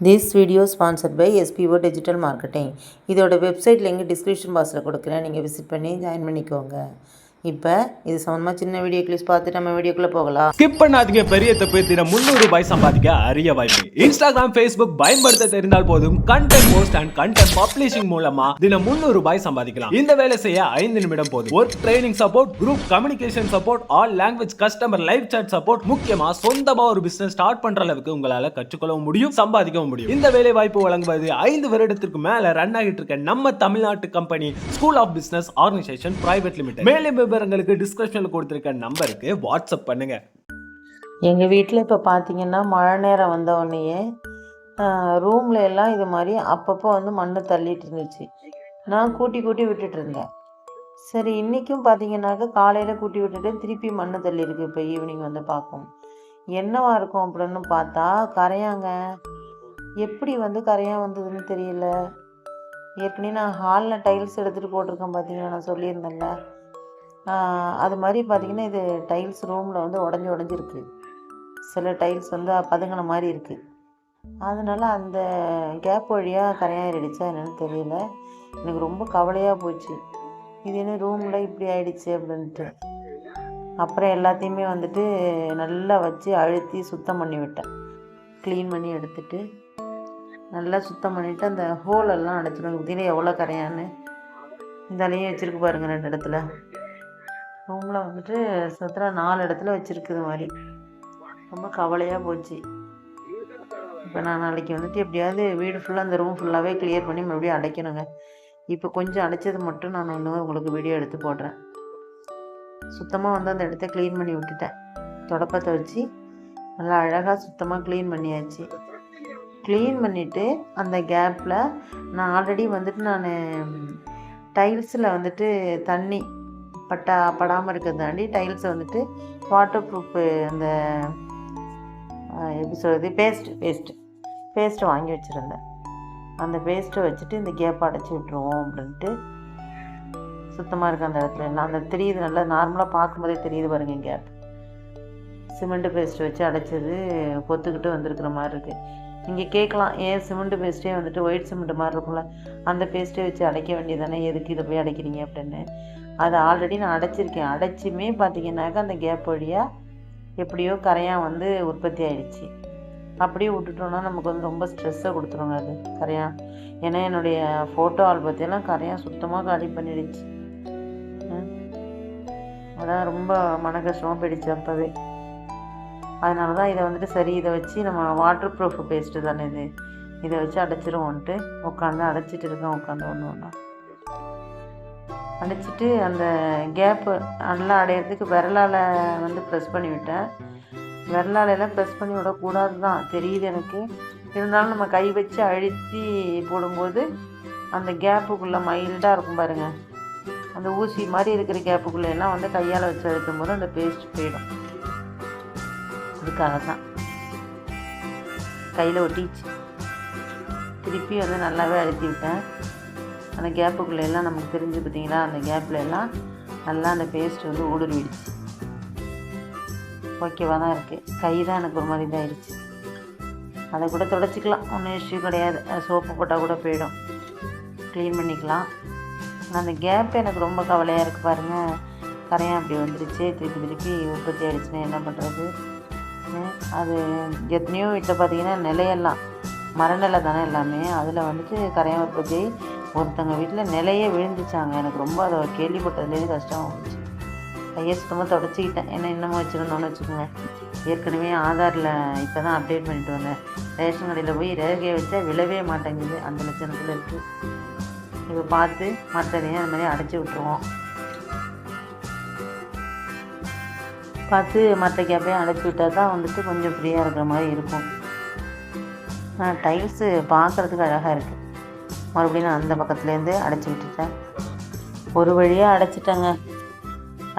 This video sponsored by SPO Digital Marketing. இதோட website link description பாக்ஸில் கொடுக்குறேன், நீங்கள் விசிட் பண்ணி ஜாயின் பண்ணிக்கோங்க. இப்போ இது சம்மந்தமாக சின்ன வீடியோ கிளிப்ஸ் பார்த்துட்டு நம்ம வீடியோக்குள்ளே போகலாம். ஸ்கிப் பண்ணாதீங்க. பெரிய தப்பு. தினம் 300 ரூபாய் சம்பாதிக்க அரிய வாய்ப்பு. இன்ஸ்டாகிராம், ஃபேஸ்புக் பயன்படுத்த தெரிந்தால் போதும் content post and content publishing மூலமா தினம் 300 ரூபாய் சம்பாதிக்கலாம். இந்த வேலை செய்ய 5 நிமிடம் போதும். Work training support, group communication support, all language customer live chat support, முக்கியமா சொந்தமா ஒரு பிசினஸ் ஸ்டார்ட் பண்ற அளவுக்கு உங்களால கற்றுக்கொள்ளவும் முடியும், சம்பாதிக்கவும் முடியும். இந்த வேலை வாய்ப்பு வழங்குவது 5 வருடத்திற்கு மேல ரன் ஆகிட்டு இருக்க நம்ம தமிழ்நாட்டு company school of business organisation private limited. மேலும் விவரங்களுக்கு டிஸ்கிரிப்ஷன்ல கொடுத்திருக்க நம்பருக்கு வாட்ஸ்அப் பண்ணுங்க. எங்கள் வீட்டில் இப்போ பார்த்தீங்கன்னா மழை நேரம் வந்த உடனேயே ரூமில் எல்லாம் இது மாதிரி அப்பப்போ மண் தள்ளிட்டு இருந்துச்சு. நான் கூட்டி விட்டுட்டு இருந்தேன். சரி, இன்றைக்கும் பார்த்தீங்கன்னாக்கா காலையில் கூட்டி விட்டுட்டு திருப்பி மண் தள்ளியிருக்கு. இப்போ ஈவினிங் பார்க்கும் என்னவா இருக்கும் அப்படின்னு பார்த்தா கரையாங்க. எப்படி கரையான் வந்ததுன்னு தெரியல. ஏற்கனவே நான் ஹாலில் டைல்ஸ் எடுத்துகிட்டு போட்டிருக்கேன், பார்த்தீங்கன்னா நான் சொல்லியிருந்தேன்ல. அது மாதிரி பார்த்திங்கன்னா இது டைல்ஸ் ரூமில் உடஞ்சிருக்கு. சில டைல்ஸ் பதுங்கின மாதிரி இருக்குது. அதனால் அந்த கேப் வழியாக கரையாறிடுச்சா என்னென்னு தெரியல. எனக்கு ரொம்ப கவலையாக போச்சு. இது என்ன ரூமில் இப்படி ஆயிடுச்சு அப்படின்ட்டு. அப்புறம் எல்லாத்தையுமே நல்லா வச்சு அழுத்தி சுத்தம் பண்ணி விட்டேன். க்ளீன் பண்ணி எடுத்துட்டு நல்லா சுத்தம் பண்ணிவிட்டு அந்த ஹோலெல்லாம் அடைச்சிடும். இதில் எவ்வளோ கரையான்னு இந்தாலேயும் வச்சுருக்கு பாருங்கள். 2 இடத்துல ரூமில் சுத்தர 4 இடத்துல வச்சுருக்குது மாதிரி. ரொம்ப கவலையாக போச்சு. இப்போ நான் நாளைக்கு எப்படியாவது வீடு ஃபுல்லாக அந்த ரூம் ஃபுல்லாகவே கிளியர் பண்ணி மறுபடியும் அடைக்கணுங்க. இப்போ கொஞ்சம் அடைச்சது மட்டும் நான் உங்களுக்கு வீடியோ எடுத்து போடுறேன். சுத்தமாக அந்த இடத்த க்ளீன் பண்ணி விட்டுட்டேன். தொடப்பத்தை வச்சு நல்லா அழகாக சுத்தமாக க்ளீன் பண்ணியாச்சு. க்ளீன் பண்ணிவிட்டு அந்த கேப்பில் நான் ஆல்ரெடி நான் டைல்ஸில் தண்ணி படாமல் இருக்கிறதாண்டி டைல்ஸை வாட்டர் ப்ரூஃபு அந்த எப்படி சொல்கிறது பேஸ்ட்டு வாங்கி வச்சுருந்தேன். அந்த பேஸ்ட்டை வச்சுட்டு இந்த கேப்பை அடைச்சி விட்ருவோம் அப்படின்ட்டு சுத்தமாக இருக்குது அந்த இடத்துல எல்லாம். அந்த தெரியுது, நல்லா நார்மலாக பார்க்கும்போதே தெரியுது பாருங்கள் கேப். சிமெண்ட்டு பேஸ்ட்டு வச்சு அடைச்சது பொத்துக்கிட்டு வந்திருக்கிற மாதிரி இருக்குது. நீங்கள் கேட்கலாம், ஏன் சிமெண்ட்டு பேஸ்ட்டே ஒயிட் சிமெண்ட்டு மாதிரி இருக்கும்ல, அந்த பேஸ்ட்டே வச்சு அடைக்க வேண்டியதானே, எதுக்கு இதை போய் அடைக்கிறீங்க அப்படின்னு. அதை ஆல்ரெடி நான் அடைச்சிருக்கேன். அடைச்சுமே பார்த்தீங்கன்னாக்கா அந்த கேப் வழியாக எப்படியோ கரையான் உற்பத்தி ஆகிடுச்சு. அப்படியே விட்டுட்டோன்னா நமக்கு ரொம்ப ஸ்ட்ரெஸ்ஸை கொடுத்துருங்க அது கரையான். ஏன்னா என்னுடைய ஃபோட்டோ ஆல்பத்தையெல்லாம் கரையான் சுத்தமாக காலி பண்ணிடுச்சு. அதான் ரொம்ப மன கஷ்டமாக போயிடுச்சு அப்போவே. அதனால தான் இதை சரி, இதை வச்சு நம்ம வாட்டர் ப்ரூஃப் பேஸ்ட்டு தானே இதை வச்சு அடைச்சிருவோன்ட்டு உட்காந்து அடைச்சிட்டு இருக்கேன். உட்காந்து ஒன்று அடைச்சிட்டு அந்த கேப்பு நல்லா அடையிறதுக்கு விரலால் ப்ரெஸ் பண்ணி விட்டேன். விரலாலெல்லாம் ப்ரெஸ் பண்ணி விடக்கூடாது தான் தெரியுது எனக்கு. இருந்தாலும் நம்ம கை வச்சு அழுத்தி போடும்போது அந்த கேப்புக்குள்ளே மைல்டாக இருக்கும் பாருங்கள். அந்த ஊசி மாதிரி இருக்கிற கேப்புக்குள்ளெல்லாம் கையால் வச்சு அழுத்தும் போது அந்த பேஸ்ட் போயிடும். அதுக்காக தான் கையில் ஒட்டிச்சு. திருப்பி நல்லாவே அழுத்தி விட்டேன். அந்த கேப்புக்குள்ளே எல்லாம் நமக்கு தெரிஞ்சு பார்த்தீங்களா, அந்த கேப்பில் எல்லாம் நல்லா அந்த பேஸ்ட் ஊடுருவிடுச்சு. ஓகேவாக தான் இருக்குது. கை தான் எனக்கு ஒரு மாதிரி இதாகிடுச்சு. அதை கூட தொடச்சிக்கலாம், ஒன்றும் இஷ்யூ கிடையாது. சோப்பு போட்டால் கூட போயிடும், க்ளீன் பண்ணிக்கலாம். ஆனால் அந்த கேப் எனக்கு ரொம்ப கவலையாக இருக்குது பாருங்கள். கரையான் அப்படி வந்துடுச்சு, திருப்பி உற்பத்தி ஆகிடுச்சுன்னா என்ன பண்ணுறது. அது எத்தனையோ வீட்டில் பார்த்தீங்கன்னா நிலையெல்லாம் மரநிலை தானே எல்லாமே. அதில் கரையான் உற்பத்தி ஒருத்தங்க வீட்டில் நிலையே விழுந்துச்சாங்க. எனக்கு ரொம்ப அதை கேள்விப்பட்டதுலேயே கஷ்டமாக இருந்துச்சு. கையை சுத்தமாக தொடச்சிக்கிட்டேன். ஏன்னா இன்னமும் வச்சுருந்தோன்னு வச்சுக்கோங்க. ஏற்கனவே ஆதாரில் இப்போ தான் அப்டேட் பண்ணிட்டு வந்தேன். ரேஷன் கடையில் போய் ரேகையை வச்சா விழவே மாட்டேங்குது, அந்த லட்சணத்தில் இருக்குது. இப்போ பார்த்து மற்றதையும் அது மாதிரி அடைச்சி விட்ருவோம். பார்த்து மற்ற கேப்பையும் அடைச்சி விட்டால் தான் கொஞ்சம் ஃப்ரீயாக இருக்கிற மாதிரி இருக்கும். டைல்ஸு பார்க்குறதுக்கு அழகாக இருக்குது. மறுபடியும் நான் அந்த பக்கத்துலேருந்து அடைச்சி விட்டுட்டேன். ஒரு வழியாக அடைச்சிட்டேங்க.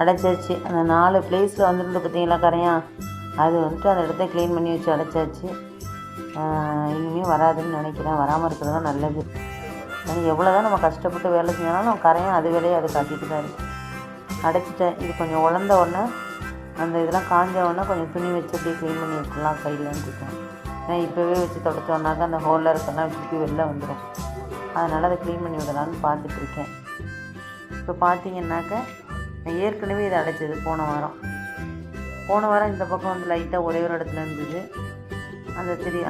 அடைச்சாச்சு. அந்த 4 பிளேஸில் பார்த்தீங்களா கரையான், அது அந்த இடத்த க்ளீன் பண்ணி வச்சு அடைச்சாச்சு. இனிமேல் வராதுன்னு நினைக்கிறேன். வராமல் இருக்கிறது தான் நல்லது. ஏன்னா எவ்வளோ தான் நம்ம கஷ்டப்பட்டு வேலை செஞ்சாலும் நம்ம கரையான் அது வேலையை அது காட்டிட்டு தான் இருக்குது. அடைச்சிட்டேன். இது கொஞ்சம் உடந்த உடனே அந்த இதெல்லாம் காஞ்ச உடனே கொஞ்சம் துணி வச்சு அப்படியே க்ளீன் பண்ணி விட்டுலாம் கையிலன்னு இருக்கேன். நான் இப்போவே வச்சு தொடச்சோன்னாக்கா அந்த ஹோலில் இருக்கெல்லாம் திருப்பி வெளில வந்துடும். அதனால் அதை க்ளீன் பண்ணி விடலான்னு பார்த்துட்ருக்கேன். இப்போ பார்த்தீங்கன்னாக்கா நான் ஏற்கனவே இதை அடைச்சது போன வாரம் இந்த பக்கம் வந்து லைட்டாக ஒரே ஒரு இடத்துல இருந்தது.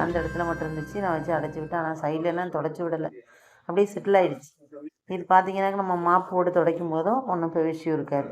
அந்த இடத்துல மட்டும் இருந்துச்சு. நான் வச்சு அடைச்சி விட்டேன். ஆனால் சைட்லெல்லாம் தொடச்சி விடலை, அப்படியே செட்டில் ஆகிடுச்சு. இது பார்த்தீங்கன்னாக்கா நம்ம மாப்பு போட்டு துடைக்கும் போதும் ஒன்றும் இப்போ விஷயம் இருக்காது.